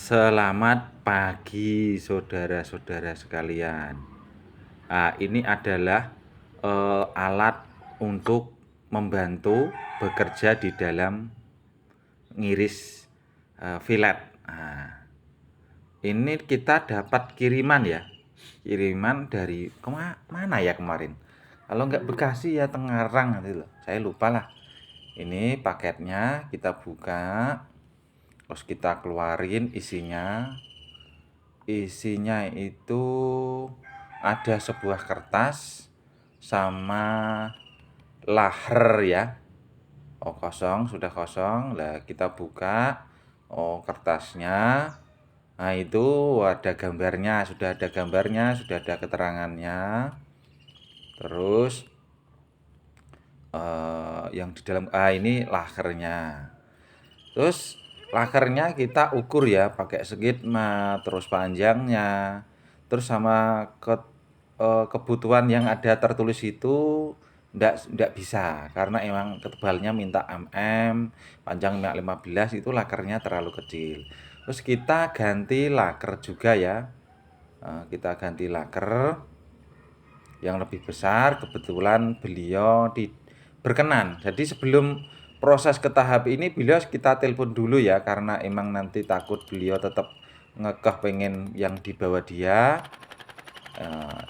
Selamat pagi saudara-saudara sekalian. Nah, ini adalah alat untuk membantu bekerja di dalam ngiris filet. Nah, ini kita dapat kiriman ya. Kiriman dari mana ya kemarin? Kalau nggak Bekasi ya Tangerang nanti loh. Saya lupa lah. Ini paketnya kita buka. Terus kita keluarin isinya itu ada sebuah kertas sama laher ya. Kosong, sudah kosong. Lah kita buka kertasnya. Nah, itu ada gambarnya, sudah ada gambarnya, sudah ada keterangannya. Terus yang di dalam ini lakernya. Terus lakernya kita ukur ya pakai segitma, terus panjangnya, terus sama kebutuhan yang ada tertulis itu ndak bisa karena emang ketebalnya minta panjang 15 itu lakernya terlalu kecil. Terus kita ganti laker juga ya. Kita ganti laker yang lebih besar, kebetulan beliau berkenan. Jadi sebelum proses ke tahap ini beliau kita telepon dulu ya, karena emang nanti takut beliau tetap ngekeh pengen yang dibawa dia.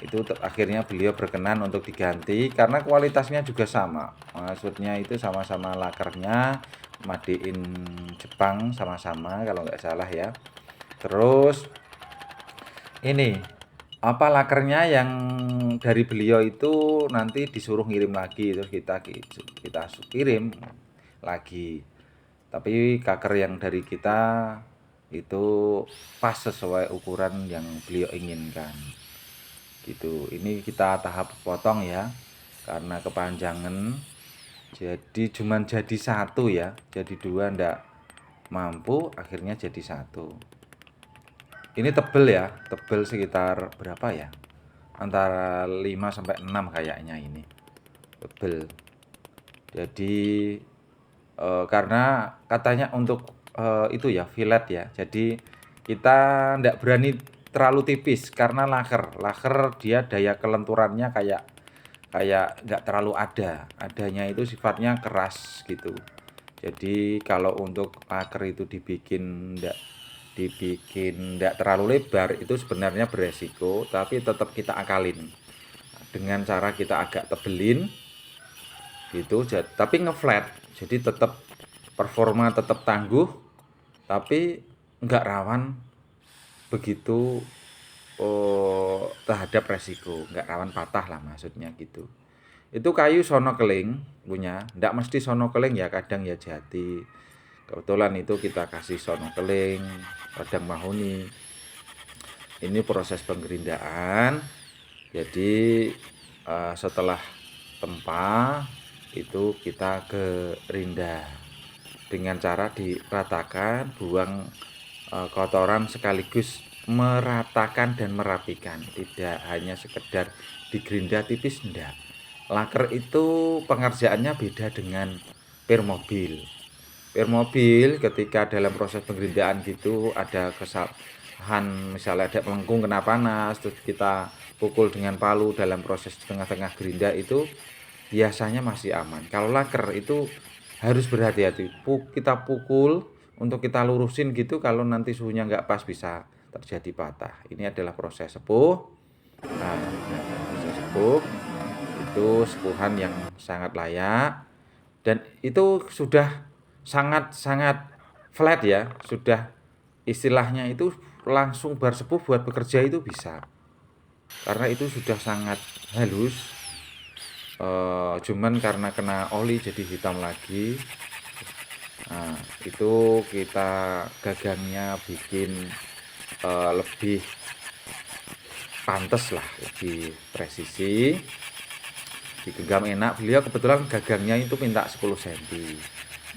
Itu akhirnya beliau berkenan untuk diganti karena kualitasnya juga sama. Maksudnya itu sama-sama lakernya made in Jepang sama-sama kalau nggak salah ya. Terus ini apa lakernya yang dari beliau itu nanti disuruh ngirim lagi, terus kita kirim lagi. Tapi kaker yang dari kita itu pas sesuai ukuran yang beliau inginkan. Gitu. Ini kita tahap potong ya. Karena kepanjangan jadi cuman jadi satu ya. Jadi dua ndak mampu, akhirnya jadi satu. Ini tebel ya, tebel sekitar berapa ya? Antara 5 sampai 6 kayaknya ini. Tebel. Jadi karena katanya untuk itu ya, filet ya. Jadi kita ndak berani terlalu tipis karena laker. Laker dia daya kelenturannya kayak nggak terlalu ada. Adanya itu sifatnya keras gitu. Jadi kalau untuk laker itu dibikin ndak terlalu lebar itu sebenarnya beresiko, tapi tetap kita akalin dengan cara kita agak tebelin gitu, tapi ngeflat, jadi tetap performa tetap tangguh, tapi nggak rawan begitu terhadap resiko, nggak rawan patah lah maksudnya gitu. Itu kayu sono keling punya, ndak mesti sono keling ya, kadang ya jati. Kebetulan itu kita kasih sono keling, padang mahoni. Ini proses penggerindaan. Jadi setelah tempa itu kita gerinda dengan cara diratakan, buang kotoran sekaligus meratakan dan merapikan. Tidak hanya sekedar digerinda tipis, enggak. Laker itu pengerjaannya beda dengan pir mobil. Pir mobil ketika dalam proses pengerindaan gitu ada kesalahan, misalnya ada melengkung kena panas, terus kita pukul dengan palu dalam proses tengah-tengah gerinda itu biasanya masih aman. Kalau laker itu harus berhati-hati. Kita pukul untuk kita lurusin gitu, kalau nanti suhunya nggak pas bisa terjadi patah. Ini adalah proses sepuh. Nah, proses sepuh itu sepuhan yang sangat layak dan itu sudah sangat-sangat flat ya, sudah istilahnya itu langsung bersepuh buat bekerja itu bisa. Karena itu sudah sangat halus. Cuman karena kena oli jadi hitam lagi. Nah, itu kita gagangnya bikin lebih pantas lah, lebih presisi, digenggam enak. Beliau kebetulan gagangnya itu minta 10 cm,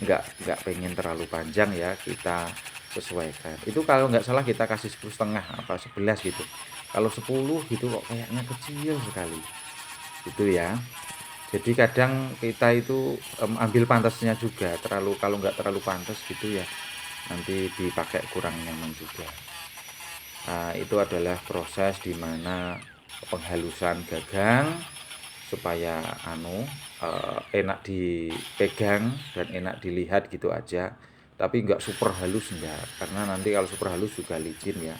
nggak pengen terlalu panjang ya, kita sesuaikan. Itu kalau nggak salah kita kasih 10,5 apa 11 gitu. Kalau 10 gitu kok kayaknya kecil sekali gitu ya. Jadi kadang kita itu ambil pantasnya juga, kalau nggak terlalu pantas gitu ya nanti dipakai kurang nyaman juga. Itu adalah proses dimana penghalusan gagang supaya enak dipegang dan enak dilihat gitu aja, tapi nggak super halus enggak, karena nanti kalau super halus juga licin ya.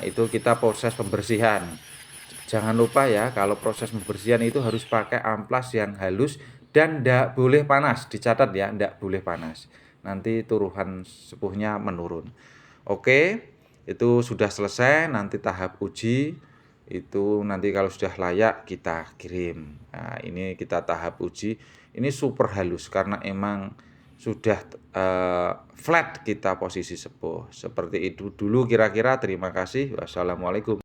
Itu kita proses pembersihan. Jangan lupa ya, kalau proses pembersihan itu harus pakai amplas yang halus dan ndak boleh panas. Dicatat ya, ndak boleh panas. Nanti turuhan sepuhnya menurun. Oke, itu sudah selesai. Nanti tahap uji itu nanti kalau sudah layak kita kirim. Ini kita tahap uji. Ini super halus karena emang sudah flat kita posisi sepuh. Seperti itu dulu kira-kira. Terima kasih. Wassalamualaikum.